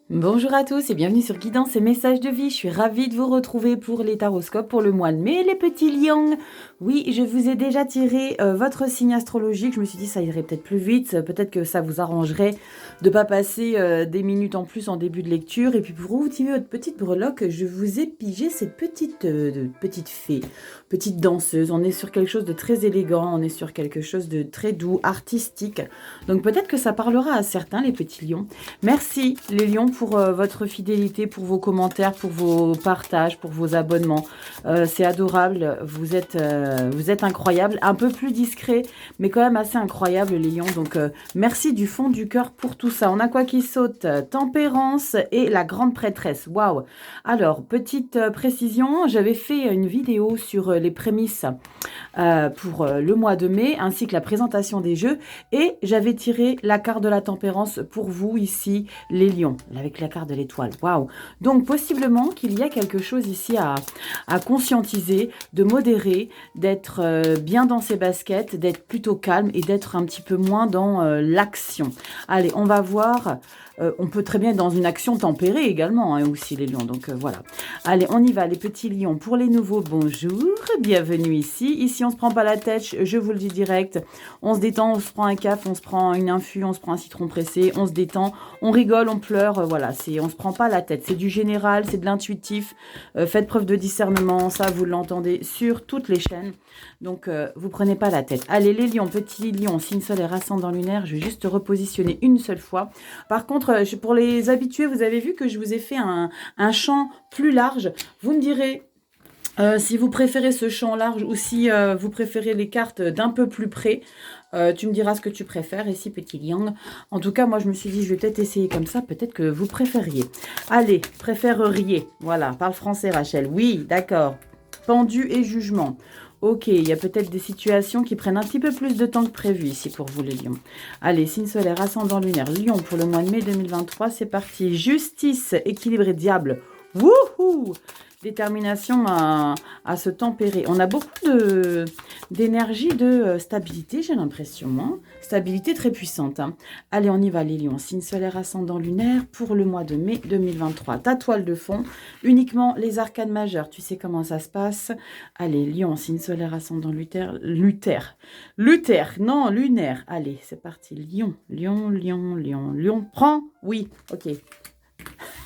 Bonjour à tous et bienvenue sur Guidance et Messages de Vie. Je suis ravie de vous retrouver pour les taroscopes pour le mois de mai, les petits lions. Oui, je vous ai déjà tiré votre signe astrologique. Je me suis dit ça irait peut-être plus vite. Peut-être que ça vous arrangerait de pas passer des minutes en plus en début de lecture. Et puis pour vous tirer votre petite breloque, je vous ai pigé cette petite fée, petite danseuse. On est sur quelque chose de très élégant, on est sur quelque chose de très doux, artistique. Donc peut-être que ça parlera à certains, les petits lions. Merci les lions pour votre fidélité, pour vos commentaires, pour vos partages, pour vos abonnements. C'est adorable, vous êtes incroyables, un peu plus discret, mais quand même assez incroyable les lions. Donc merci du fond du cœur pour tout ça. On a quoi qui saute? Tempérance et la grande prêtresse. Waouh! Alors, petite précision, j'avais fait une vidéo sur les prémices pour le mois de mai, ainsi que la présentation des jeux, et j'avais tiré la carte de la tempérance pour vous ici, les lions, avec la carte de l'étoile. Waouh! Donc possiblement qu'il y a quelque chose ici à conscientiser, de modérer, d'être bien dans ses baskets, d'être plutôt calme et d'être un petit peu moins dans l'action. Allez, on va voir. On peut très bien être dans une action tempérée également, hein, aussi les lions. Donc voilà. Allez, on y va, les petits lions. Pour les nouveaux, bonjour, bienvenue ici. Ici, on se prend pas la tête, je vous le dis direct. On se détend, on se prend un café, on se prend une infusion, on se prend un citron pressé, on se détend, on rigole, on pleure. Voilà, on se prend pas la tête. C'est du général, c'est de l'intuitif. Faites preuve de discernement, ça, vous l'entendez sur toutes les chaînes. Donc, vous prenez pas la tête. Allez, les lions, petits lions, signe solaire, ascendant lunaire, je vais juste repositionner une seule fois. Par contre, pour les habitués, vous avez vu que je vous ai fait un champ plus large. Vous me direz si vous préférez ce champ large ou si vous préférez les cartes d'un peu plus près. Tu me diras ce que tu préfères ici, petit lion. En tout cas, moi, je me suis dit, je vais peut-être essayer comme ça. Peut-être que vous préfériez. Allez, préféreriez. Voilà, parle français, Rachel. Oui, d'accord. Pendu et jugement. Ok, il y a peut-être des situations qui prennent un petit peu plus de temps que prévu ici pour vous les lions. Allez, signe solaire, ascendant lunaire, lion pour le mois de mai 2023, c'est parti. Justice, équilibré, diable. Wouhou! Détermination à se tempérer. On a beaucoup d'énergie, de stabilité, j'ai l'impression. Hein, stabilité très puissante. Hein. Allez, on y va les lions. Signe solaire, ascendant lunaire pour le mois de mai 2023. Ta toile de fond, uniquement les arcanes majeures. Tu sais comment ça se passe. Allez, lion, signe solaire, ascendant lunaire. Non, lunaire. Allez, c'est parti. Lion, lion, lion, lion, lion. Prends. Oui, ok.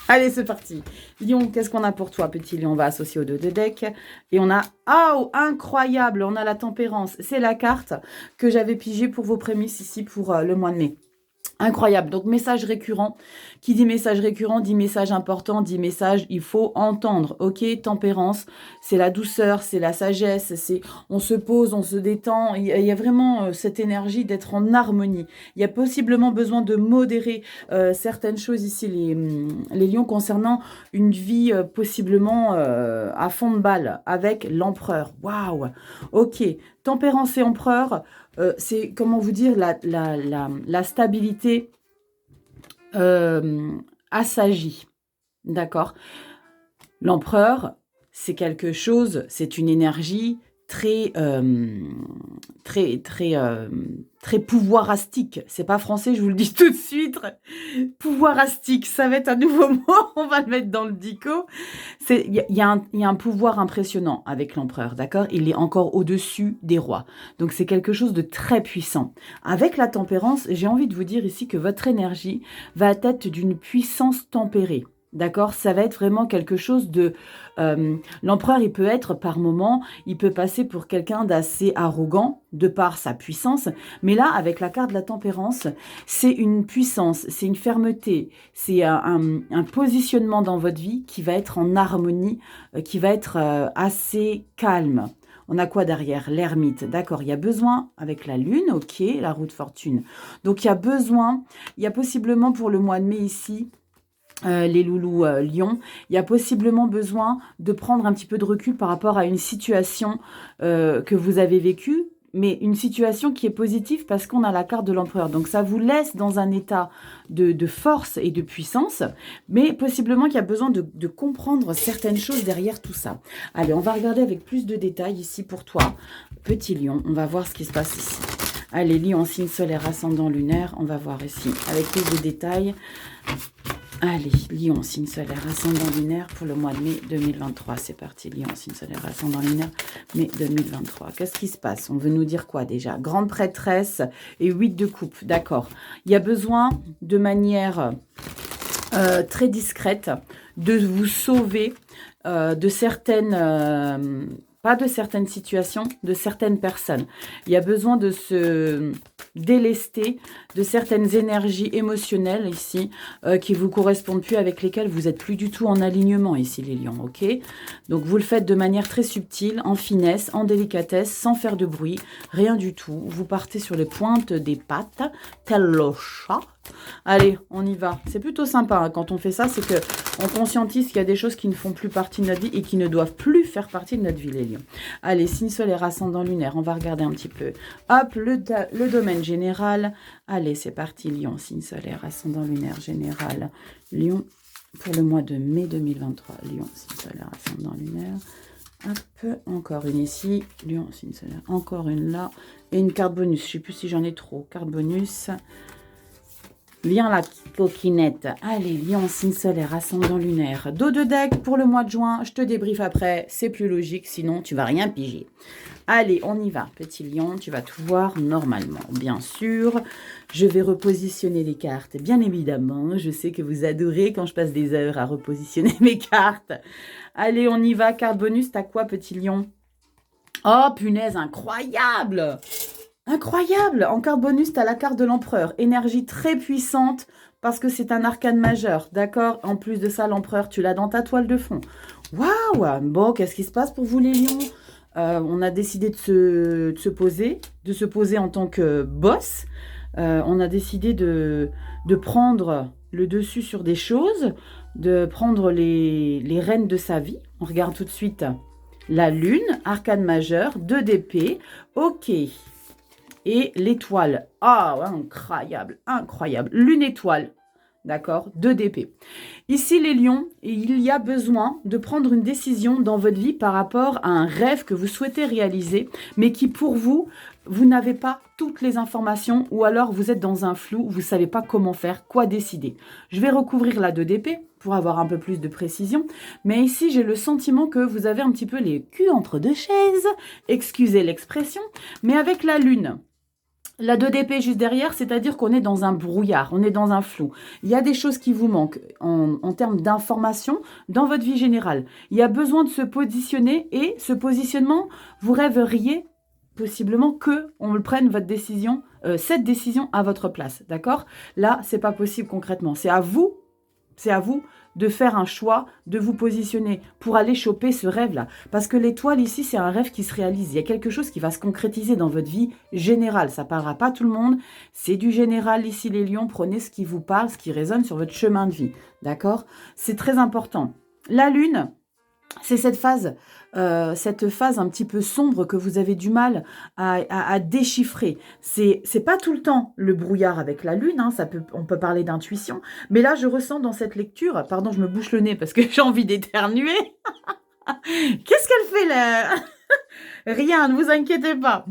Allez, c'est parti. Lion, qu'est-ce qu'on a pour toi, petit lion? On va associer aux deux de deck. Et on a... Oh, incroyable! On a la tempérance. C'est la carte que j'avais pigée pour vos prémices ici pour le mois de mai. Incroyable. Donc, message récurrent. Qui dit message récurrent, dit message important, dit message, il faut entendre. Ok, tempérance, c'est la douceur, c'est la sagesse, c'est on se pose, on se détend. Il y a vraiment cette énergie d'être en harmonie. Il y a possiblement besoin de modérer certaines choses ici, les lions, concernant une vie possiblement à fond de balle avec l'empereur. Waouh! Ok, tempérance et empereur. C'est, comment vous dire, la stabilité assagie. D'accord? L'empereur, c'est quelque chose, c'est une énergie très, très pouvoirastique. C'est pas français, je vous le dis tout de suite. Pouvoirastique, ça va être un nouveau mot, on va le mettre dans le dico. Il y a un pouvoir impressionnant avec l'empereur, d'accord? Il est encore au-dessus des rois. Donc c'est quelque chose de très puissant. Avec la tempérance, j'ai envie de vous dire ici que votre énergie va être d'une puissance tempérée. D'accord? Ça va être vraiment quelque chose de... l'empereur, il peut être, par moment, il peut passer pour quelqu'un d'assez arrogant, de par sa puissance. Mais là, avec la carte de la tempérance, c'est une puissance, c'est une fermeté, c'est un positionnement dans votre vie qui va être en harmonie, qui va être assez calme. On a quoi derrière? L'ermite, d'accord. Il y a besoin, avec la lune, ok, la roue de fortune. Donc, il y a besoin, il y a possiblement pour le mois de mai ici... les loulous lions, il y a possiblement besoin de prendre un petit peu de recul par rapport à une situation que vous avez vécue, mais une situation qui est positive parce qu'on a la carte de l'empereur. Donc ça vous laisse dans un état de force et de puissance, mais possiblement qu'il y a besoin de comprendre certaines choses derrière tout ça. Allez, on va regarder avec plus de détails ici pour toi, petit lion. On va voir ce qui se passe ici. Allez, lion, signe solaire, ascendant lunaire, on va voir ici avec plus de détails. Allez, Lion, signe solaire, ascendant lunaire pour le mois de mai 2023. C'est parti, Lion, signe solaire, ascendant lunaire, mai 2023. Qu'est-ce qui se passe? On veut nous dire quoi déjà? Grande prêtresse et 8 de coupe, d'accord. Il y a besoin de manière très discrète de vous sauver de certaines... pas de certaines situations, de certaines personnes. Il y a besoin de se délester de certaines énergies émotionnelles ici qui vous correspondent plus, avec lesquelles vous n'êtes plus du tout en alignement ici, les lions, ok? Donc, vous le faites de manière très subtile, en finesse, en délicatesse, sans faire de bruit, rien du tout. Vous partez sur les pointes des pattes, tel le chat. Allez, on y va. C'est plutôt sympa hein, quand on fait ça, c'est que on conscientise qu'il y a des choses qui ne font plus partie de notre vie et qui ne doivent plus faire partie de notre vie, les lions. Allez, signe solaire, ascendant lunaire, on va regarder un petit peu. Hop, le domaine général. Allez, c'est parti, lion, signe solaire, ascendant lunaire, général. Lion, pour le mois de mai 2023. Lion, signe solaire, ascendant lunaire. Hop, encore une ici. Lion, signe solaire, encore une là. Et une carte bonus. Je ne sais plus si j'en ai trop. Carte bonus. Viens la coquinette. Allez, lion, signe solaire, ascendant lunaire. Dos de deck pour le mois de juin. Je te débriefe après. C'est plus logique, sinon tu vas rien piger. Allez, on y va. Petit lion, tu vas tout voir normalement. Bien sûr, je vais repositionner les cartes. Bien évidemment, je sais que vous adorez quand je passe des heures à repositionner mes cartes. Allez, on y va. Carte bonus, t'as quoi, petit lion? Oh, punaise, incroyable! Incroyable! En carte bonus, tu as la carte de l'empereur. Énergie très puissante parce que c'est un arcane majeur. D'accord? En plus de ça, l'empereur, tu l'as dans ta toile de fond. Waouh! Bon, qu'est-ce qui se passe pour vous les lions? On a décidé de se poser en tant que boss. On a décidé de prendre le dessus sur des choses, de prendre les rênes de sa vie. On regarde tout de suite la lune, arcane majeur, 2 d'épée. Ok. Et l'étoile. Ah, incroyable, incroyable. Lune étoile. D'accord? 2 d'épée. Ici, les lions, il y a besoin de prendre une décision dans votre vie par rapport à un rêve que vous souhaitez réaliser, mais qui, pour vous, vous n'avez pas toutes les informations ou alors vous êtes dans un flou, vous ne savez pas comment faire, quoi décider. Je vais recouvrir la 2 d'épée pour avoir un peu plus de précision, mais ici, j'ai le sentiment que vous avez un petit peu les culs entre deux chaises, excusez l'expression, mais avec la lune. La 2 d'épée juste derrière, c'est-à-dire qu'on est dans un brouillard, on est dans un flou. Il y a des choses qui vous manquent en termes d'information dans votre vie générale. Il y a besoin de se positionner et ce positionnement, vous rêveriez possiblement que on le prenne votre décision, cette décision à votre place, d'accord? Là, c'est pas possible concrètement. C'est à vous de faire un choix, de vous positionner pour aller choper ce rêve-là. Parce que l'étoile ici, c'est un rêve qui se réalise. Il y a quelque chose qui va se concrétiser dans votre vie générale. Ça ne parlera pas à tout le monde. C'est du général ici, les lions. Prenez ce qui vous parle, ce qui résonne sur votre chemin de vie. D'accord? C'est très important. La lune, c'est cette phase un petit peu sombre que vous avez du mal à déchiffrer. C'est pas tout le temps le brouillard avec la lune, hein, on peut parler d'intuition, mais là je ressens dans cette lecture, pardon je me bouche le nez parce que j'ai envie d'éternuer. Qu'est-ce qu'elle fait là? Rien, ne vous inquiétez pas.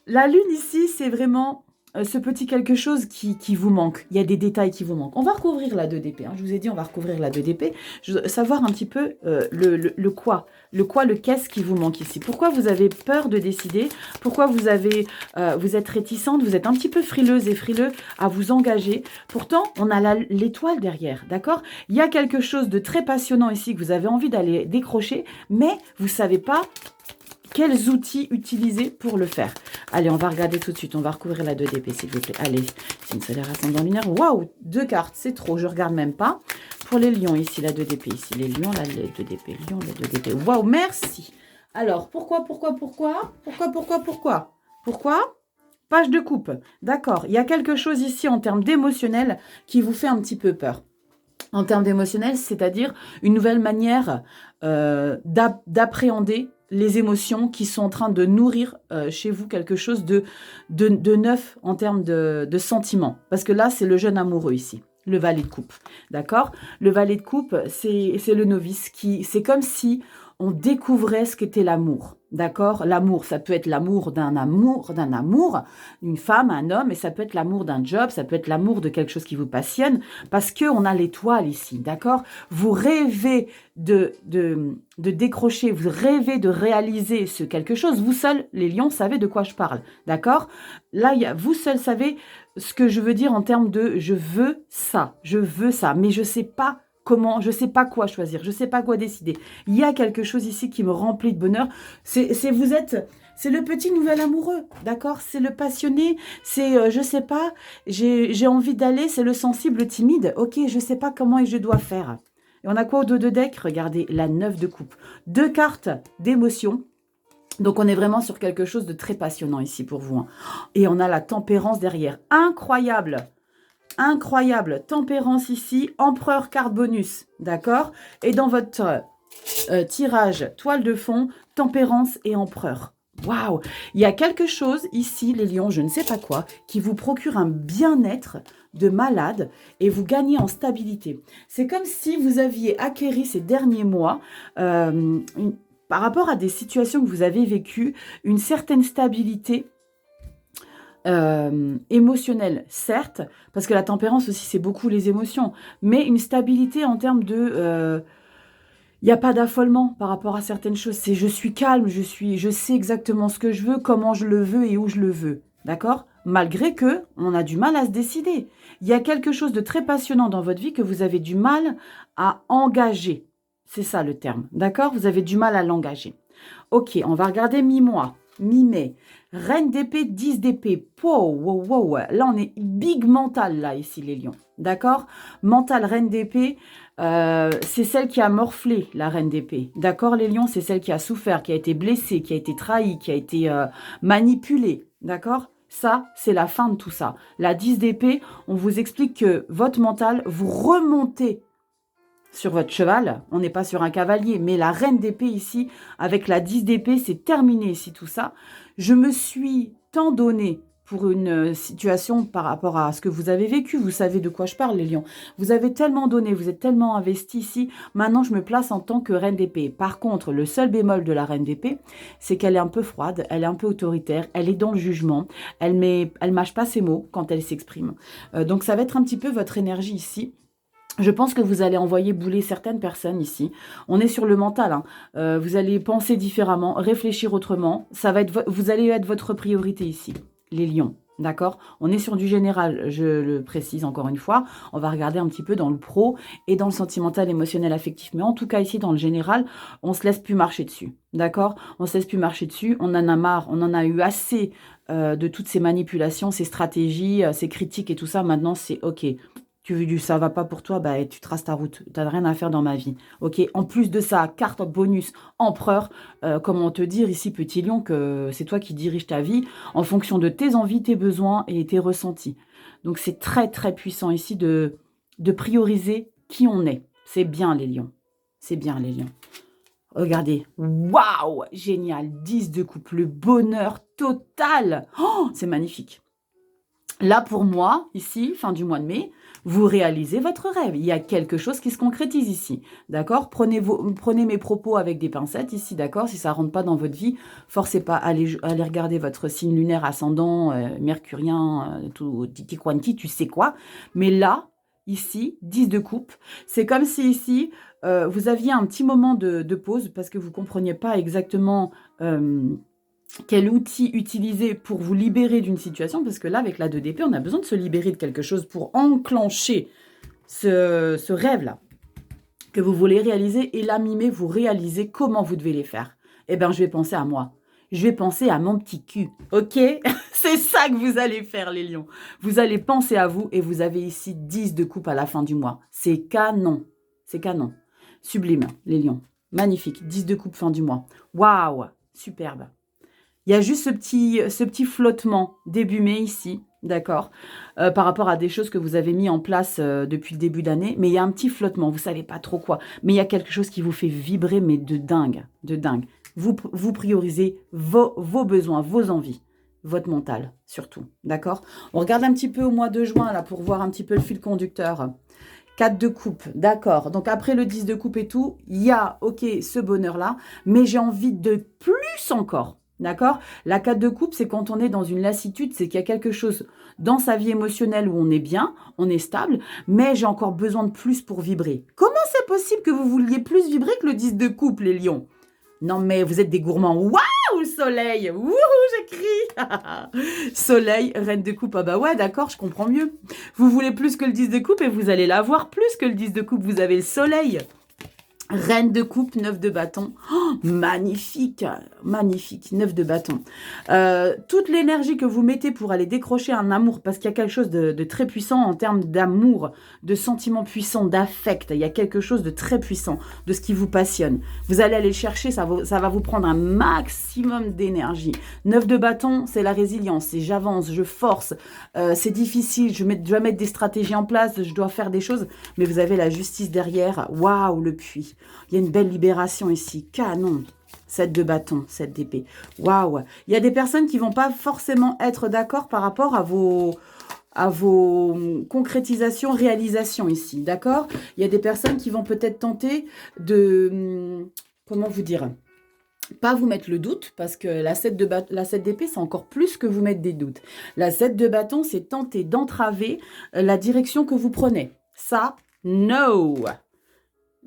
La lune ici c'est vraiment ce petit quelque chose qui vous manque. Il y a des détails qui vous manquent. On va recouvrir la 2 d'épée. Hein. Je vous ai dit, on va recouvrir la 2 d'épée. Je veux savoir un petit peu le quoi. Le qu'est-ce qui vous manque ici. Pourquoi vous avez peur de décider? Pourquoi vous êtes réticente? Vous êtes un petit peu frileuse et frileux à vous engager. Pourtant, on a l'étoile derrière, d'accord? Il y a quelque chose de très passionnant ici que vous avez envie d'aller décrocher, mais vous ne savez pas quels outils utiliser pour le faire. Allez, on va regarder tout de suite. On va recouvrir la 2 d'épée, s'il vous plaît. Allez, signe solaire, ascendant lunaire. Waouh, 2 cartes, c'est trop. Je regarde même pas. Pour les lions, ici, la 2 d'épée. Ici, les lions, la 2 d'épée. Lion, la 2 d'épée. Waouh, merci. Alors, pourquoi Page de coupe. D'accord. Il y a quelque chose ici en termes d'émotionnel qui vous fait un petit peu peur. En termes d'émotionnel, c'est-à-dire une nouvelle manière d'appréhender les émotions qui sont en train de nourrir chez vous quelque chose de neuf en termes de sentiments. Parce que là, c'est le jeune amoureux ici, le valet de coupe. D'accord? Le valet de coupe, c'est le novice. C'est comme si on découvrait ce qu'était l'amour. D'accord? L'amour, ça peut être l'amour, une femme, un homme, et ça peut être l'amour d'un job, ça peut être l'amour de quelque chose qui vous passionne, parce qu'on a l'étoile ici, d'accord? Vous rêvez de décrocher, vous rêvez de réaliser ce quelque chose. Vous seuls, les lions, savez de quoi je parle, d'accord? Là, vous seuls savez ce que je veux dire en termes de je veux ça, mais je sais pas comment, je sais pas quoi choisir, je sais pas quoi décider. Il y a quelque chose ici qui me remplit de bonheur. C'est le petit nouvel amoureux, d'accord? C'est le passionné, c'est je sais pas, j'ai envie d'aller, c'est le sensible timide. Ok, je sais pas comment et je dois faire. Et on a quoi au dos de deck? Regardez, la 9 de coupe. 2 cartes d'émotion. Donc, on est vraiment sur quelque chose de très passionnant ici pour vous. Hein. Et on a la tempérance derrière. Incroyable! Incroyable! Tempérance ici, empereur carte bonus. D'accord? Et dans votre tirage toile de fond, tempérance et empereur. Waouh! Il y a quelque chose ici, les lions, je ne sais pas quoi, qui vous procure un bien-être de malade et vous gagnez en stabilité. C'est comme si vous aviez acquéri ces derniers mois par rapport à des situations que vous avez vécues, une certaine stabilité émotionnelle, certes, parce que la tempérance aussi, c'est beaucoup les émotions, mais une stabilité en termes de... il n'y a pas d'affolement par rapport à certaines choses. C'est je suis calme, je sais exactement ce que je veux, comment je le veux et où je le veux. D'accord? Malgré que on a du mal à se décider. Il y a quelque chose de très passionnant dans votre vie que vous avez du mal à engager. C'est ça le terme. D'accord? Vous avez du mal à l'engager. Ok, on va regarder mi-mois, mi-mai. Reine d'épée, 10 d'épée. Wow, wow, wow. Là, on est big mental, là, ici, les lions. D'accord? Mental, reine d'épée, c'est celle qui a morflé, la reine d'épée. D'accord, les lions? C'est celle qui a souffert, qui a été blessée, qui a été trahie, qui a été manipulée. D'accord? Ça, c'est la fin de tout ça. La 10 d'épée, on vous explique que votre mental, vous remontez sur votre cheval, on n'est pas sur un cavalier, mais la reine d'épée ici, avec la 10 d'épée, c'est terminé ici tout ça. Je me suis tant donné pour une situation par rapport à ce que vous avez vécu. Vous savez de quoi je parle, les lions. Vous avez tellement donné, vous êtes tellement investi ici. Maintenant, je me place en tant que reine d'épée. Par contre, le seul bémol de la reine d'épée, c'est qu'elle est un peu froide, elle est un peu autoritaire, elle est dans le jugement, elle mâche pas ses mots quand elle s'exprime. Donc, ça va être un petit peu votre énergie ici. Je pense que vous allez envoyer bouler certaines personnes ici. On est sur le mental. Hein. Vous allez penser différemment, réfléchir autrement. Ça va être vous allez être votre priorité ici, les lions. D'accord? On est sur du général, je le précise encore une fois. On va regarder un petit peu dans le pro et dans le sentimental, émotionnel, affectif. Mais en tout cas, ici, dans le général, on se laisse plus marcher dessus. D'accord? On se laisse plus marcher dessus. On en a marre, on en a eu assez de toutes ces manipulations, ces stratégies, ces critiques et tout ça. Maintenant, c'est OK. Ça va pas pour toi, bah, tu traces ta route. Tu n'as rien à faire dans ma vie. Ok. En plus de ça, carte bonus empereur. Comment te dire ici, petit lion, que c'est toi qui diriges ta vie en fonction de tes envies, tes besoins et tes ressentis. Donc, c'est très, très puissant ici de prioriser qui on est. C'est bien, les lions. C'est bien, les lions. Regardez. Waouh! Génial. 10 de coupe. Le bonheur total. Oh, c'est magnifique. Là, pour moi, ici, fin du mois de mai, vous réalisez votre rêve. Il y a quelque chose qui se concrétise ici. D'accord? Prenez mes propos avec des pincettes ici, d'accord? Si ça ne rentre pas dans votre vie, forcez pas à aller regarder votre signe lunaire ascendant, mercurien, tout, titi quanti, tu sais quoi. Mais là, ici, 10 de coupe, c'est comme si ici, vous aviez un petit moment de pause parce que vous ne compreniez pas exactement... quel outil utiliser pour vous libérer d'une situation, parce que là, avec la 2 d'épée, on a besoin de se libérer de quelque chose pour enclencher ce rêve-là que vous voulez réaliser, et là, mimez, vous réalisez comment vous devez les faire. Eh bien, je vais penser à moi. Je vais penser à mon petit cul, ok? C'est ça que vous allez faire, les lions. Vous allez penser à vous, et vous avez ici 10 de coupe à la fin du mois. C'est canon. C'est canon. Sublime, les lions. Magnifique. 10 de coupe fin du mois. Waouh! Superbe. Il y a juste ce petit flottement début mai ici, d'accord, par rapport à des choses que vous avez mis en place depuis le début d'année. Mais il y a un petit flottement, vous ne savez pas trop quoi. Mais il y a quelque chose qui vous fait vibrer, mais de dingue, de dingue. Vous priorisez vos besoins, vos envies, votre mental surtout, d'accord? On regarde un petit peu au mois de juin, là, pour voir un petit peu le fil conducteur. 4 de coupe, d'accord. Donc après le 10 de coupe et tout, il y a, ok, ce bonheur-là, mais j'ai envie de plus encore. D'accord? La 4 de coupe, c'est quand on est dans une lassitude, c'est qu'il y a quelque chose dans sa vie émotionnelle où on est bien, on est stable, mais j'ai encore besoin de plus pour vibrer. Comment c'est possible que vous vouliez plus vibrer que le 10 de coupe, les lions? Non, mais vous êtes des gourmands. Waouh, soleil! Wouhou, j'écris! Soleil, reine de coupe. Ah bah ouais, d'accord, je comprends mieux. Vous voulez plus que le 10 de coupe et vous allez l'avoir plus que le 10 de coupe. Vous avez le soleil. Reine de coupe, 9 de bâton. Oh, magnifique, magnifique, 9 de bâton. Toute l'énergie que vous mettez pour aller décrocher un amour, parce qu'il y a quelque chose de très puissant en termes d'amour, de sentiments puissants, d'affect. Il y a quelque chose de très puissant, de ce qui vous passionne. Vous allez aller le chercher, ça va vous prendre un maximum d'énergie. 9 de bâton, c'est la résilience, c'est j'avance, je force, c'est difficile, je dois mettre des stratégies en place, je dois faire des choses, mais vous avez la justice derrière. Waouh, le puits. Il y a une belle libération ici. Canon. 7 de bâton, 7 d'épée. Waouh. Il y a des personnes qui vont pas forcément être d'accord par rapport à vos concrétisations, réalisations ici. D'accord? Il y a des personnes qui vont peut-être tenter de... Comment vous dire? Pas vous mettre le doute, parce que la 7 d'épée, c'est encore plus que vous mettre des doutes. La 7 de bâton, c'est tenter d'entraver la direction que vous prenez. Ça, no.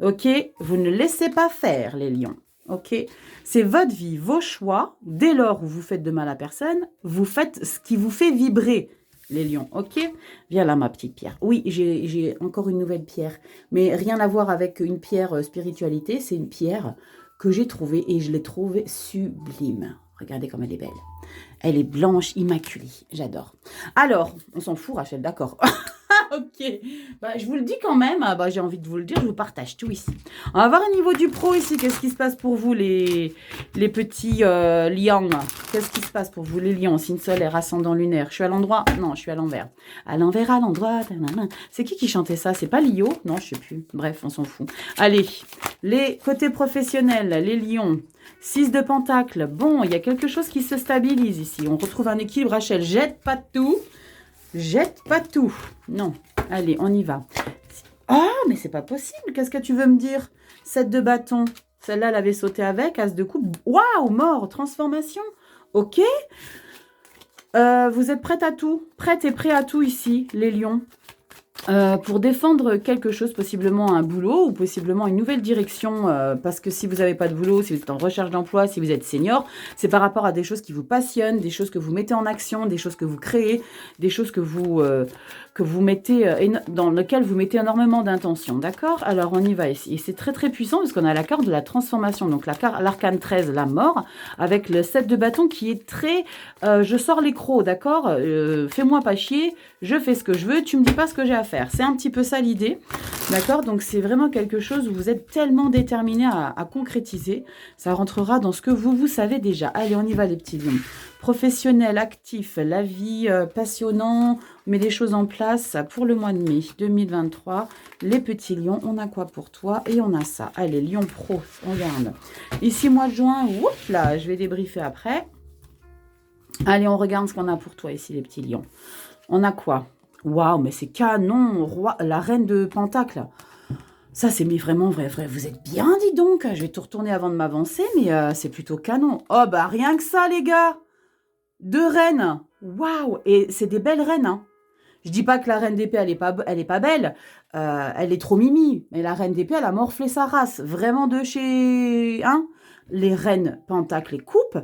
Ok, vous ne laissez pas faire, les lions. Ok, c'est votre vie, vos choix. Dès lors où vous faites de mal à personne, vous faites ce qui vous fait vibrer, les lions. Ok, viens là, ma petite pierre. Oui, j'ai encore une nouvelle pierre, mais rien à voir avec une pierre spiritualité. C'est une pierre que j'ai trouvée et je l'ai trouvée sublime. Regardez comme elle est belle. Elle est blanche, immaculée. J'adore. Alors, on s'en fout, Rachel, d'accord. Ok, bah, je vous le dis quand même, bah, j'ai envie de vous le dire, je vous partage tout ici. On va voir au niveau du pro ici, qu'est-ce qui se passe pour vous les petits lions? Qu'est-ce qui se passe pour vous les lions? Signe solaire, ascendant lunaire. Je suis à l'endroit? Non, je suis à l'envers. À l'envers, à l'endroit. C'est qui chantait ça? C'est pas Lio? Non, je sais plus. Bref, on s'en fout. Allez, les côtés professionnels, les lions. 6 de pentacle. Bon, il y a quelque chose qui se stabilise ici. On retrouve un équilibre. Rachel, jette pas tout. Jette pas tout. Non. Allez, on y va. Ah, mais c'est pas possible. Qu'est-ce que tu veux me dire? 7 de bâton. Celle-là, elle avait sauté avec. As de coupe. Waouh, mort. Transformation. Ok. Vous êtes prête à tout? Prête et prêt à tout ici, les lions. Pour défendre quelque chose, possiblement un boulot ou possiblement une nouvelle direction, parce que si vous n'avez pas de boulot, si vous êtes en recherche d'emploi, si vous êtes senior, c'est par rapport à des choses qui vous passionnent, des choses que vous mettez en action, des choses que vous créez, des choses que vous mettez, dans lesquelles vous mettez énormément d'intention, d'accord? Alors on y va ici, et c'est très très puissant parce qu'on a la carte de la transformation, donc l'arcane 13, la mort, avec le 7 de bâton qui est très, je sors les crocs, d'accord? Fais-moi pas chier, je fais ce que je veux, tu me dis pas ce que j'ai à faire. C'est un petit peu ça l'idée, d'accord? Donc c'est vraiment quelque chose où vous êtes tellement déterminé à concrétiser, ça rentrera dans ce que vous savez déjà. Allez, on y va les petits lions. Professionnel, actif, la vie, passionnant, on met des choses en place pour le mois de mai 2023. Les petits lions, on a quoi pour toi? Et on a ça. Allez, lion pro, on regarde. Ici, mois de juin, oups là, je vais débriefer après. Allez, on regarde ce qu'on a pour toi ici, les petits lions. On a quoi? Waouh, mais c'est canon, roi, la reine de Pentacle. Ça, c'est vraiment vrai. Vous êtes bien, dis donc. Je vais tout retourner avant de m'avancer, mais c'est plutôt canon. Oh, bah, rien que ça, les gars. 2 reines. Waouh, et c'est des belles reines, hein. Je dis pas que la reine d'épée, elle est pas belle. Elle est trop mimi. Mais la reine d'épée, elle a morflé sa race. Vraiment de chez... Hein, les reines Pentacle et Coupe,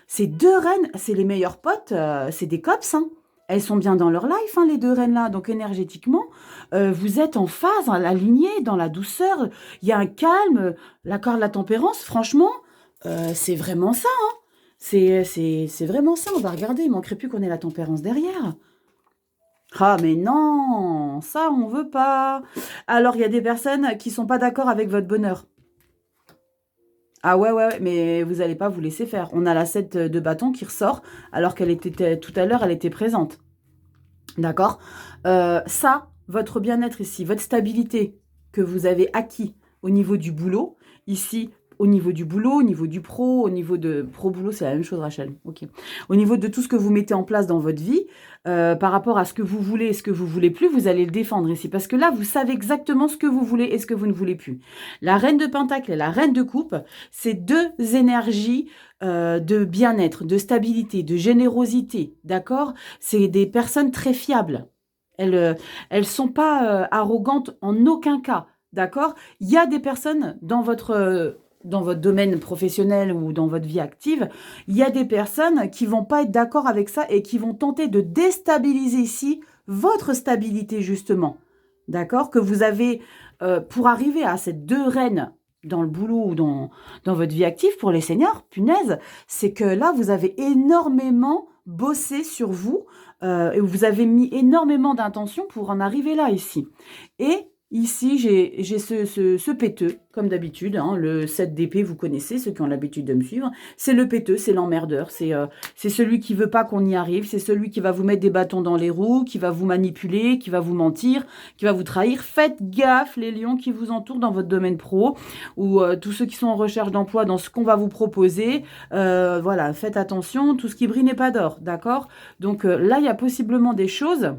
ces 2 reines, c'est les meilleures potes. C'est des cops, hein. Elles sont bien dans leur life, hein, les 2 reines-là. Donc, énergétiquement, vous êtes en phase, hein, alignés, dans la douceur. Il y a un calme, l'accord de la tempérance. Franchement, c'est vraiment ça, hein. C'est vraiment ça. On va regarder. Il ne manquerait plus qu'on ait la tempérance derrière. Ah, mais non, ça, on veut pas. Alors, il y a des personnes qui sont pas d'accord avec votre bonheur. Ah ouais, mais vous n'allez pas vous laisser faire. On a la 7 de bâton qui ressort, alors qu'elle était tout à l'heure, elle était présente. D'accord? Ça, votre bien-être ici, votre stabilité que vous avez acquis au niveau du boulot, ici, au niveau du boulot, au niveau du pro, au niveau de pro-boulot, c'est la même chose, Rachel. Ok. Au niveau de tout ce que vous mettez en place dans votre vie, par rapport à ce que vous voulez et ce que vous voulez plus, vous allez le défendre ici. Parce que là, vous savez exactement ce que vous voulez et ce que vous ne voulez plus. La reine de Pentacle et la reine de Coupe, c'est deux énergies de bien-être, de stabilité, de générosité. D'accord? C'est des personnes très fiables. Elles sont pas arrogantes en aucun cas. D'accord? Il y a des personnes dans votre domaine professionnel ou dans votre vie active, il y a des personnes qui vont pas être d'accord avec ça et qui vont tenter de déstabiliser ici votre stabilité justement. D'accord? Que vous avez, pour arriver à ces deux reines dans le boulot ou dans votre vie active, pour les seniors, punaise, c'est que là, vous avez énormément bossé sur vous et vous avez mis énormément d'intention pour en arriver là ici. Et ici, j'ai ce péteux, comme d'habitude, hein, le 7 d'épée, vous connaissez, ceux qui ont l'habitude de me suivre. C'est le péteux, c'est l'emmerdeur, c'est celui qui veut pas qu'on y arrive, c'est celui qui va vous mettre des bâtons dans les roues, qui va vous manipuler, qui va vous mentir, qui va vous trahir. Faites gaffe, les lions qui vous entourent dans votre domaine pro, ou tous ceux qui sont en recherche d'emploi dans ce qu'on va vous proposer. Voilà, faites attention, tout ce qui brille n'est pas d'or, d'accord? Donc là, il y a possiblement des choses,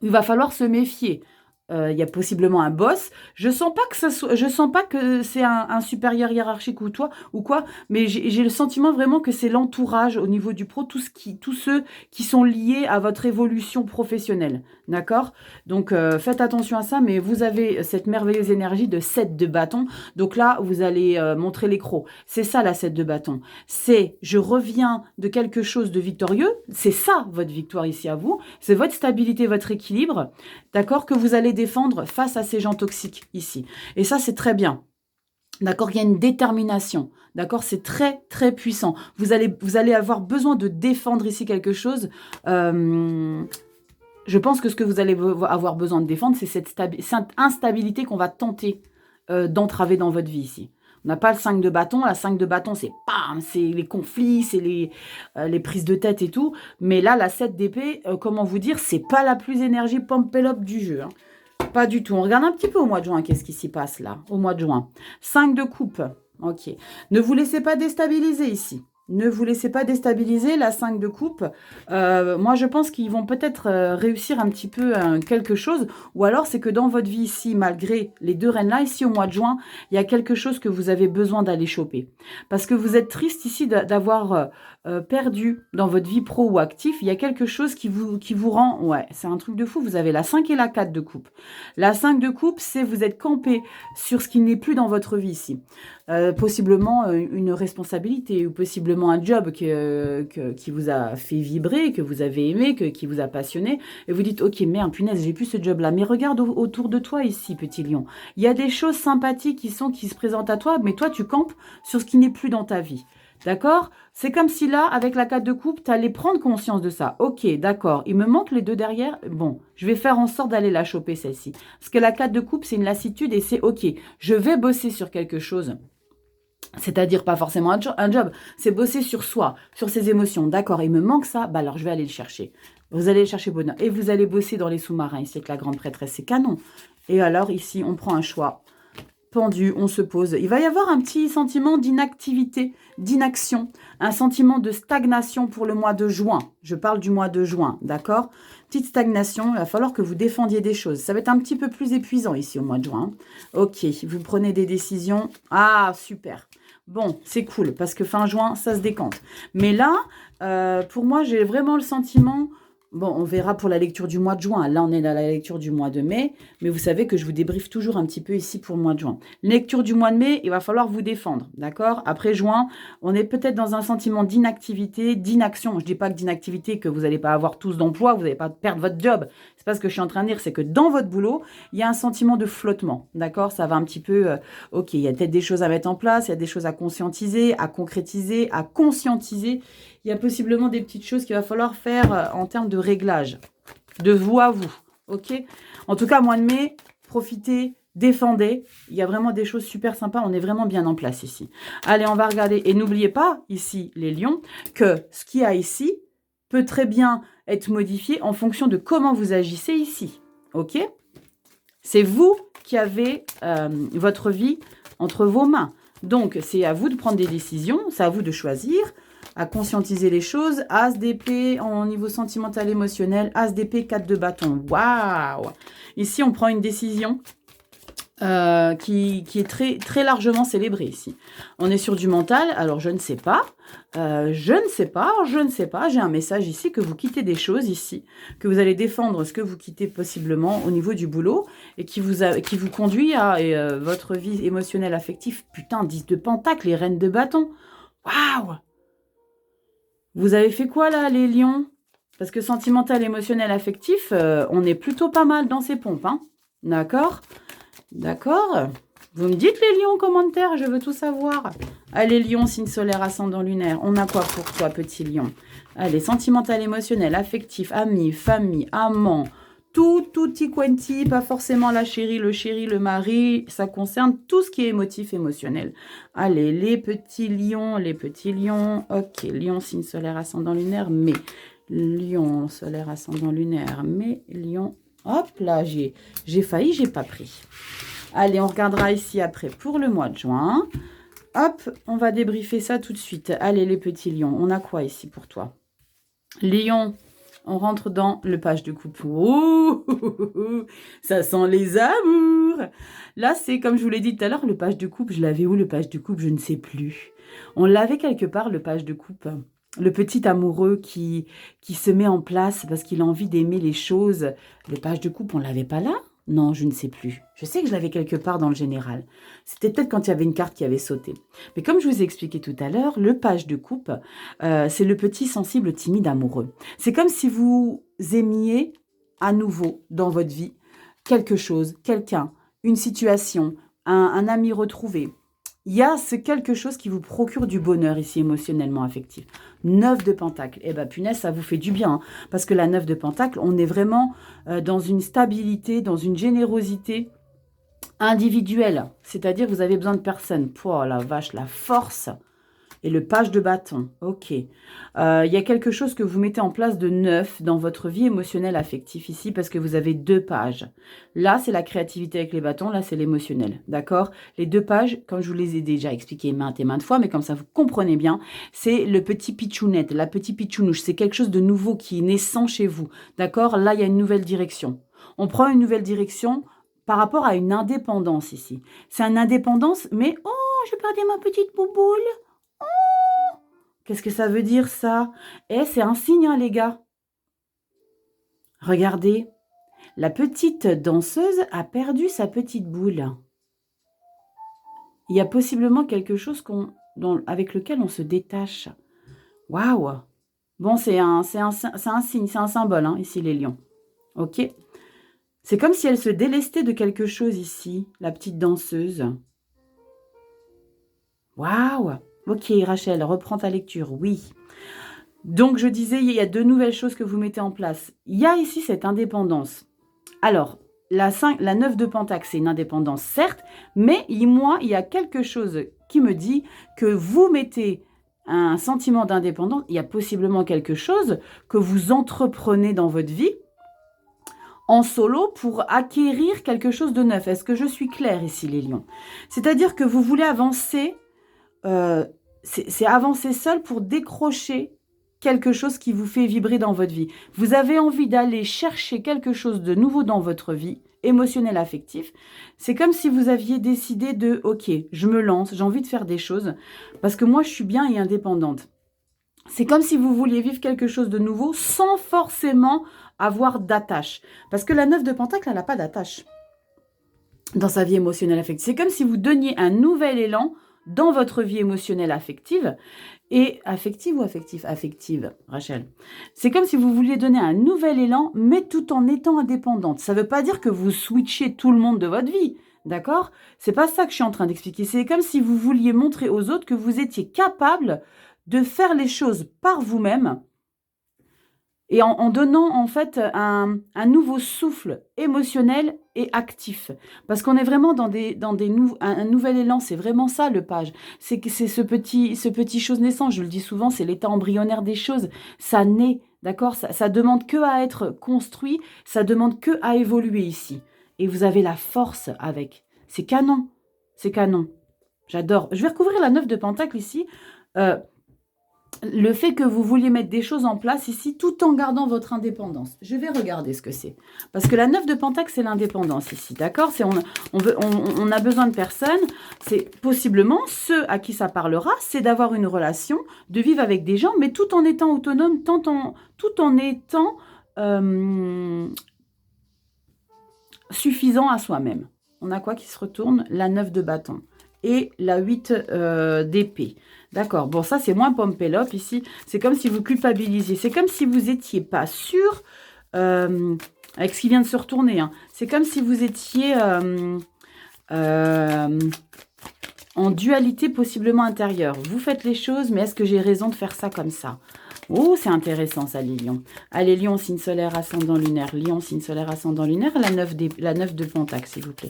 il va falloir se méfier. Il y a possiblement un boss. Je sens pas que c'est un supérieur hiérarchique ou toi ou quoi, mais j'ai le sentiment vraiment que c'est l'entourage au niveau du pro, tous ceux qui sont liés à votre évolution professionnelle, d'accord? Donc faites attention à ça, mais vous avez cette merveilleuse énergie de 7 de bâton. Donc là, vous allez montrer les crocs. C'est ça la 7 de bâton. C'est je reviens de quelque chose de victorieux. C'est ça votre victoire ici à vous. C'est votre stabilité, votre équilibre, d'accord, que vous allez défendre face à ces gens toxiques ici. Et ça, c'est très bien. D'accord, il y a une détermination. D'accord, c'est très, très puissant. Vous allez avoir besoin de défendre ici quelque chose. Je pense que ce que vous allez avoir besoin de défendre, c'est cette instabilité qu'on va tenter d'entraver dans votre vie ici. On n'a pas le 5 de bâton. La 5 de bâton, c'est bam, c'est les conflits, c'est les prises de tête et tout. Mais là, la 7 d'épée, comment vous dire, c'est pas la plus énergie pompelope du jeu. Hein. Pas du tout. On regarde un petit peu au mois de juin, qu'est-ce qui s'y passe là, au mois de juin. 5 de coupe. Ok. Ne vous laissez pas déstabiliser ici. Ne vous laissez pas déstabiliser, la 5 de coupe. Moi, je pense qu'ils vont peut-être réussir un petit peu quelque chose. Ou alors, c'est que dans votre vie ici, malgré les deux reines-là, ici au mois de juin, il y a quelque chose que vous avez besoin d'aller choper. Parce que vous êtes triste ici d'avoir perdu dans votre vie pro ou actif. Il y a quelque chose qui vous rend... Ouais, c'est un truc de fou. Vous avez la 5 et la 4 de coupe. La 5 de coupe, c'est vous êtes campé sur ce qui n'est plus dans votre vie ici. Possiblement une responsabilité ou possiblement un job qui vous a fait vibrer, que vous avez aimé, qui vous a passionné. Et vous dites, ok, merde, punaise, j'ai plus ce job-là. Mais regarde autour de toi ici, petit lion. Il y a des choses sympathiques qui se présentent à toi, mais toi, tu campes sur ce qui n'est plus dans ta vie. D'accord? C'est comme si là, avec la 4 de coupe, tu allais prendre conscience de ça. Ok, d'accord. Il me manque les deux derrière. Bon, je vais faire en sorte d'aller la choper, celle-ci. Parce que la 4 de coupe, c'est une lassitude et c'est ok. Je vais bosser sur quelque chose. C'est-à-dire pas forcément un job. C'est bosser sur soi, sur ses émotions. D'accord, il me manque ça. Bah alors, je vais aller le chercher. Vous allez le chercher bonheur. Et vous allez bosser dans les sous-marins. Ici, avec la grande prêtresse, c'est canon. Et alors, ici, on prend un choix. Pendu, on se pose. Il va y avoir un petit sentiment d'inactivité, d'inaction, un sentiment de stagnation pour le mois de juin. Je parle du mois de juin, d'accord? Petite stagnation, il va falloir que vous défendiez des choses. Ça va être un petit peu plus épuisant ici au mois de juin. Ok, vous prenez des décisions. Ah, super. Bon, c'est cool, parce que fin juin, ça se décante. Mais là, pour moi, j'ai vraiment le sentiment... Bon, on verra pour la lecture du mois de juin. Là, on est dans la lecture du mois de mai. Mais vous savez que je vous débriefe toujours un petit peu ici pour le mois de juin. Lecture du mois de mai, il va falloir vous défendre. D'accord? Après juin, on est peut-être dans un sentiment d'inactivité, d'inaction. Je ne dis pas que d'inactivité, que vous n'allez pas avoir tous d'emploi, vous n'allez pas perdre votre job. C'est pas ce que je suis en train de dire. C'est que dans votre boulot, il y a un sentiment de flottement. D'accord? Ça va un petit peu... ok, il y a peut-être des choses à mettre en place. Il y a des choses à conscientiser, à concrétiser, à conscientiser. Il y a possiblement des petites choses qu'il va falloir faire en termes de réglage, de vous à vous, ok? En tout cas, mois de mai, profitez, défendez. Il y a vraiment des choses super sympas. On est vraiment bien en place ici. Allez, on va regarder. Et n'oubliez pas, ici, les lions, que ce qu'il y a ici peut très bien être modifié en fonction de comment vous agissez ici, ok? C'est vous qui avez votre vie entre vos mains. Donc, c'est à vous de prendre des décisions, c'est à vous de choisir, à conscientiser les choses. As d'épée en niveau sentimental émotionnel, As d'épée, 4 de bâton. Waouh! Ici, on prend une décision qui est très, très largement célébrée ici. On est sur du mental, alors je ne sais pas. J'ai un message ici que vous quittez des choses ici, que vous allez défendre ce que vous quittez possiblement au niveau du boulot et qui vous conduit à votre vie émotionnelle, affective. Putain, 10 de pentacle, les reines de bâton. Waouh! Vous avez fait quoi là, les lions? Parce que sentimental, émotionnel, affectif, on est plutôt pas mal dans ces pompes, hein? D'accord? D'accord. Vous me dites les lions en commentaire, je veux tout savoir. Allez, lion, signe solaire, ascendant lunaire. On a quoi pour toi, petit lion? Allez, sentimental, émotionnel, affectif, ami, famille, amant, tutti quanti, pas forcément la chérie, le mari. Ça concerne tout ce qui est émotif, émotionnel. Allez, les petits lions. Ok, lion, signe solaire, ascendant lunaire, mais lion, solaire, ascendant lunaire, mais lion. Hop là, j'ai failli, j'ai pas pris. Allez, on regardera ici après pour le mois de juin. Hop, on va débriefer ça tout de suite. Allez, les petits lions, on a quoi ici pour toi? Lion, on rentre dans le page de coupe. Oh, ça sent les amours. Là, c'est comme je vous l'ai dit tout à l'heure, le page de coupe. Je l'avais où, le page de coupe? Je ne sais plus. On l'avait quelque part, le page de coupe. Le petit amoureux qui se met en place parce qu'il a envie d'aimer les choses. Le page de coupe, on l'avait pas là? Non, je ne sais plus. Je sais que je l'avais quelque part dans le général. C'était peut-être quand il y avait une carte qui avait sauté. Mais comme je vous ai expliqué tout à l'heure, le page de coupe, c'est le petit sensible timide amoureux. C'est comme si vous aimiez à nouveau dans votre vie quelque chose, quelqu'un, une situation, un ami retrouvé. Il y a ce quelque chose qui vous procure du bonheur ici, émotionnellement, affectif. 9 de pentacle. Eh bien, punaise, ça vous fait du bien. Hein, parce que la 9 de pentacle, on est vraiment dans une stabilité, dans une générosité individuelle. C'est-à-dire que vous avez besoin de personne. Oh la vache, la force. Et le page de bâton. Ok. Il y a quelque chose que vous mettez en place de neuf dans votre vie émotionnelle affective ici parce que vous avez 2 pages. Là, c'est la créativité avec les bâtons. Là, c'est l'émotionnel. D'accord? Les 2 pages, comme je vous les ai déjà expliquées maintes et maintes fois, mais comme ça, vous comprenez bien, c'est le petit pitchounette, la petite pitchounouche. C'est quelque chose de nouveau qui est naissant chez vous. D'accord? Là, il y a une nouvelle direction. On prend une nouvelle direction par rapport à une indépendance ici. C'est une indépendance, mais oh, je perdais ma petite bouboule. Qu'est-ce que ça veut dire, ça? Eh, c'est un signe, hein, les gars. Regardez, la petite danseuse a perdu sa petite boule. Il y a possiblement quelque chose avec lequel on se détache. Waouh! Bon, c'est un signe, c'est un symbole, hein, ici, les lions. Ok? C'est comme si elle se délestait de quelque chose ici, la petite danseuse. Waouh! Ok, Rachel, reprends ta lecture, oui. Donc, je disais, il y a 2 nouvelles choses que vous mettez en place. Il y a ici cette indépendance. Alors, la 9 de pentacle, c'est une indépendance, certes, mais moi, il y a quelque chose qui me dit que vous mettez un sentiment d'indépendance, il y a possiblement quelque chose que vous entreprenez dans votre vie en solo pour acquérir quelque chose de neuf. Est-ce que je suis claire ici, les lions? C'est-à-dire que vous voulez avancer, c'est avancer seul pour décrocher quelque chose qui vous fait vibrer dans votre vie. Vous avez envie d'aller chercher quelque chose de nouveau dans votre vie, émotionnel, affectif. C'est comme si vous aviez décidé de « Ok, je me lance, j'ai envie de faire des choses parce que moi, je suis bien et indépendante. » C'est comme si vous vouliez vivre quelque chose de nouveau sans forcément avoir d'attache. Parce que la 9 de pentacle, elle n'a pas d'attache dans sa vie émotionnelle, affective. C'est comme si vous donniez un nouvel élan dans votre vie émotionnelle, affective. Et affective ou affectif? Affective, Rachel. C'est comme si vous vouliez donner un nouvel élan, mais tout en étant indépendante. Ça ne veut pas dire que vous switchez tout le monde de votre vie, d'accord? C'est pas ça que je suis en train d'expliquer. C'est comme si vous vouliez montrer aux autres que vous étiez capable de faire les choses par vous-même et en donnant en fait un nouveau souffle émotionnel et actif. Parce qu'on est vraiment dans un nouvel élan, c'est vraiment ça le page. C'est ce petit chose naissant, je le dis souvent, c'est l'état embryonnaire des choses. Ça naît, d'accord? Ça demande que à être construit, ça demande que à évoluer ici. Et vous avez la force avec. C'est canon, c'est canon. J'adore. Je vais recouvrir la 9 de Pentacle ici. Le fait que vous vouliez mettre des choses en place ici, tout en gardant votre indépendance. Je vais regarder ce que c'est. Parce que la 9 de Pentacle, c'est l'indépendance ici, d'accord? On a besoin de personnes. C'est possiblement, ceux à qui ça parlera, c'est d'avoir une relation, de vivre avec des gens, mais tout en étant autonome, tout en étant suffisant à soi-même. On a quoi qui se retourne? La 9 de bâton et la 8 d'épée. D'accord, bon ça c'est moins Pompélope ici, c'est comme si vous culpabilisiez, c'est comme si vous n'étiez pas sûr, avec ce qui vient de se retourner, hein. C'est comme si vous étiez en dualité possiblement intérieure. Vous faites les choses, mais est-ce que j'ai raison de faire ça comme ça? Oh, c'est intéressant ça les lions. Allez, lion, signe solaire, ascendant lunaire, lion, signe solaire, ascendant lunaire, la 9 de Pentacle s'il vous plaît.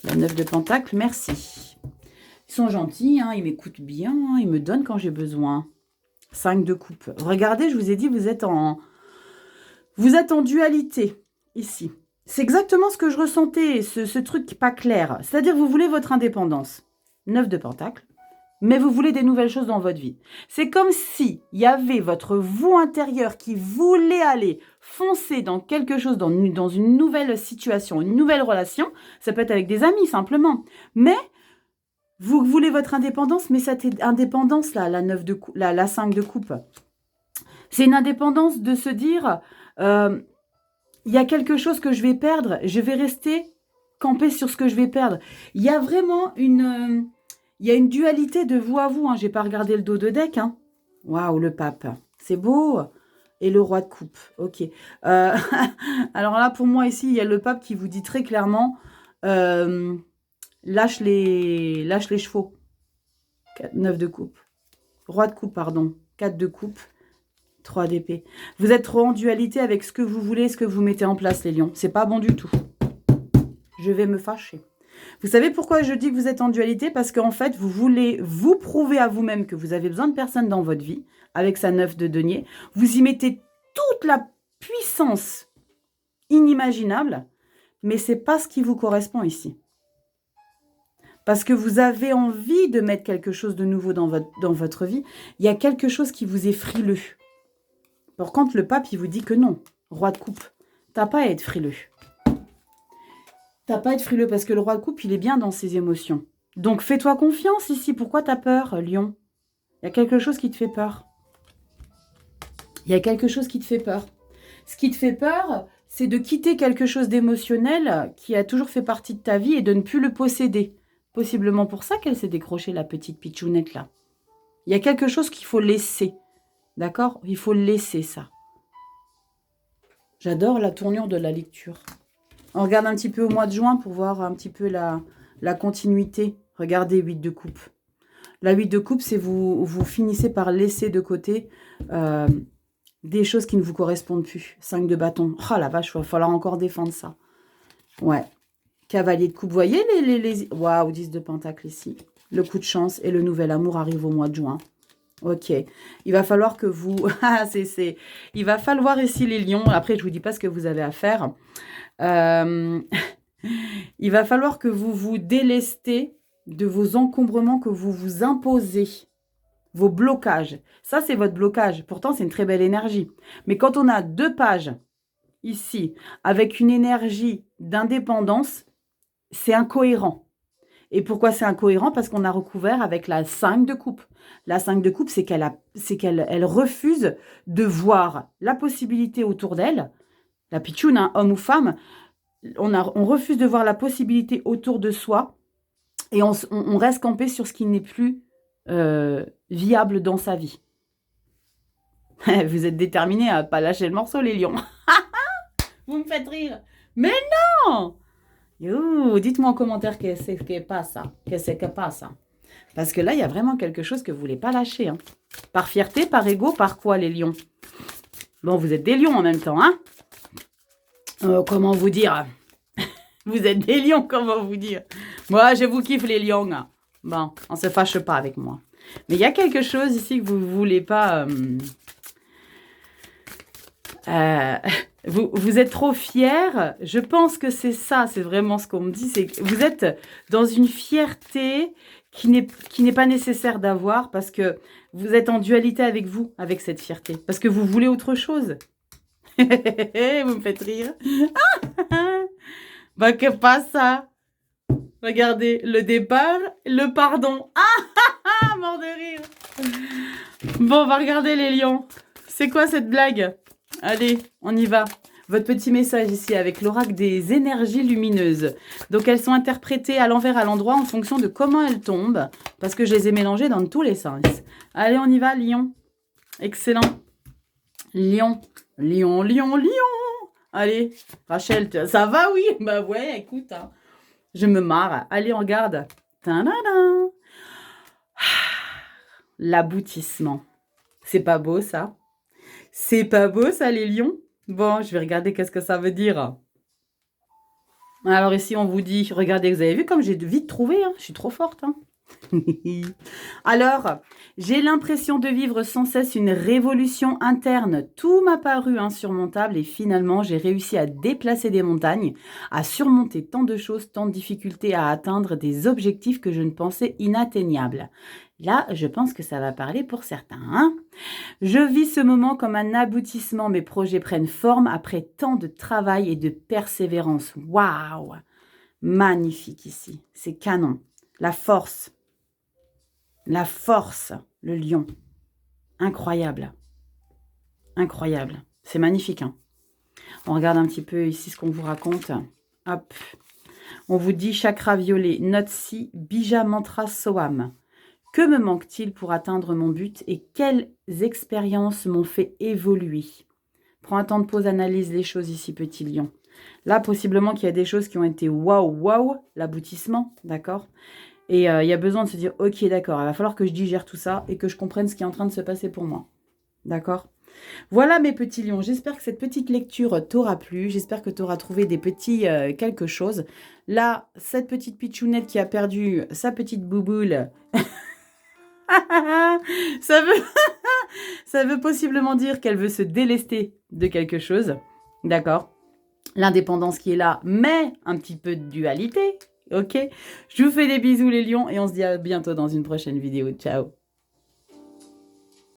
La 9 de Pentacle, merci. Ils sont gentils, hein, ils m'écoutent bien, hein, ils me donnent quand j'ai besoin. 5 de coupe. Regardez, je vous ai dit, vous êtes en dualité, ici. C'est exactement ce que je ressentais, ce truc pas clair. C'est-à-dire, vous voulez votre indépendance. 9 de Pentacle. Mais vous voulez des nouvelles choses dans votre vie. C'est comme si il y avait votre vous intérieur qui voulait aller foncer dans quelque chose, dans une nouvelle situation, une nouvelle relation. Ça peut être avec des amis, simplement. Mais vous voulez votre indépendance, mais cette indépendance-là, la 5 de coupe, c'est une indépendance de se dire, il y a quelque chose que je vais perdre, je vais rester campé sur ce que je vais perdre. Il y a vraiment une dualité de vous à vous. Hein. Je n'ai pas regardé le dos de deck. Hein. Waouh, le pape, c'est beau. Et le roi de coupe, ok. Alors là, pour moi, ici, il y a le pape qui vous dit très clairement... lâche les chevaux. 9 de coupe. Roi de coupe, pardon. 4 de coupe. 3 d'épée. Vous êtes trop en dualité avec ce que vous voulez, ce que vous mettez en place, les lions. C'est pas bon du tout. Je vais me fâcher. Vous savez pourquoi je dis que vous êtes en dualité? Parce qu'en fait, vous voulez vous prouver à vous-même que vous avez besoin de personne dans votre vie, avec sa 9 de denier. Vous y mettez toute la puissance inimaginable, mais c'est pas ce qui vous correspond ici. Parce que vous avez envie de mettre quelque chose de nouveau dans votre vie. Il y a quelque chose qui vous est frileux. Par contre, le pape, il vous dit que non. Roi de coupe. T'as pas à être frileux. T'as pas à être frileux parce que le roi de coupe, il est bien dans ses émotions. Donc, fais-toi confiance ici. Pourquoi t'as peur, lion? Il y a quelque chose qui te fait peur. Il y a quelque chose qui te fait peur. Ce qui te fait peur, c'est de quitter quelque chose d'émotionnel qui a toujours fait partie de ta vie et de ne plus le posséder. Possiblement pour ça qu'elle s'est décrochée, la petite pitchounette là. Il y a quelque chose qu'il faut laisser. D'accord? Il faut laisser ça. J'adore la tournure de la lecture. On regarde un petit peu au mois de juin pour voir un petit peu la continuité. Regardez, 8 de coupe. La 8 de coupe, c'est vous finissez par laisser de côté des choses qui ne vous correspondent plus. 5 de bâton. Oh la vache, il va falloir encore défendre ça. Ouais. Cavalier de coupe, vous voyez les... Waouh, 10 de pentacle ici. Le coup de chance et le nouvel amour arrive au mois de juin. Ok. Il va falloir que vous... Il va falloir ici les lions. Après, je ne vous dis pas ce que vous avez à faire. Il va falloir que vous vous délestez de vos encombrements que vous vous imposez. Vos blocages. Ça, c'est votre blocage. Pourtant, c'est une très belle énergie. Mais quand on a 2 pages ici, avec une énergie d'indépendance, c'est incohérent. Et pourquoi c'est incohérent? Parce qu'on a recouvert avec la 5 de coupe. La 5 de coupe, c'est qu'elle refuse de voir la possibilité autour d'elle. La pitchoune, hein, homme ou femme, on refuse de voir la possibilité autour de soi et on reste campé sur ce qui n'est plus viable dans sa vie. Vous êtes déterminés à ne pas lâcher le morceau, les lions. Vous me faites rire. Mais non! Dites-moi en commentaire qu'est-ce que passe. Qu'est-ce que passe. Parce que là, il y a vraiment quelque chose que vous ne voulez pas lâcher. Hein. Par fierté, par ego, par quoi, les lions? Bon, vous êtes des lions en même temps, hein? Comment vous dire? Vous êtes des lions, comment vous dire? Moi, je vous kiffe, les lions. Bon, on ne se fâche pas avec moi. Mais il y a quelque chose ici que vous ne voulez pas... Vous êtes trop fiers. Je pense que c'est ça, c'est vraiment ce qu'on me dit. C'est que vous êtes dans une fierté qui n'est pas nécessaire d'avoir parce que vous êtes en dualité avec vous, avec cette fierté. Parce que vous voulez autre chose. Vous me faites rire. Bah que pas ça. Regardez, le départ, le pardon. Mort de rire. Bon, on va regarder les lions. C'est quoi cette blague? Allez, on y va. Votre petit message ici avec l'oracle des énergies lumineuses. Donc, elles sont interprétées à l'envers, à l'endroit, en fonction de comment elles tombent. Parce que je les ai mélangées dans tous les sens. Allez, on y va, lion. Excellent. Lion. Lion, lion, lion. Allez, Rachel, ça va, oui? Bah ouais, écoute, hein. Je me marre. Allez, on regarde. Ta-da-da. L'aboutissement. C'est pas beau, ça? C'est pas beau, ça, les lions? Bon, je vais regarder qu'est-ce que ça veut dire. Alors ici, on vous dit, regardez, vous avez vu comme j'ai vite trouvé, hein? Je suis trop forte, hein? Alors, j'ai l'impression de vivre sans cesse une révolution interne. Tout m'a paru insurmontable et finalement, j'ai réussi à déplacer des montagnes, à surmonter tant de choses, tant de difficultés, à atteindre des objectifs que je ne pensais inatteignables. Là, je pense que ça va parler pour certains, hein? Je vis ce moment comme un aboutissement. Mes projets prennent forme après tant de travail et de persévérance. Waouh! Magnifique ici. C'est canon. La force. La force, le lion. Incroyable. Incroyable. C'est magnifique, hein? On regarde un petit peu ici ce qu'on vous raconte. Hop. On vous dit chakra violet, note si, bija mantra soam. Que me manque-t-il pour atteindre mon but et quelles expériences m'ont fait évoluer? Prends un temps de pause, analyse les choses ici, petit lion. Là, possiblement qu'il y a des choses qui ont été waouh, waouh, l'aboutissement, d'accord? Et il y a besoin de se dire, ok, d'accord, il va falloir que je digère tout ça et que je comprenne ce qui est en train de se passer pour moi. D'accord? Voilà mes petits lions, j'espère que cette petite lecture t'aura plu, j'espère que tu auras trouvé des petits quelque chose. Là, cette petite pitchounette qui a perdu sa petite bouboule, ça veut, ça veut possiblement dire qu'elle veut se délester de quelque chose, d'accord? L'indépendance qui est là, mais un petit peu de dualité, ok? Je vous fais des bisous les lions et on se dit à bientôt dans une prochaine vidéo, ciao!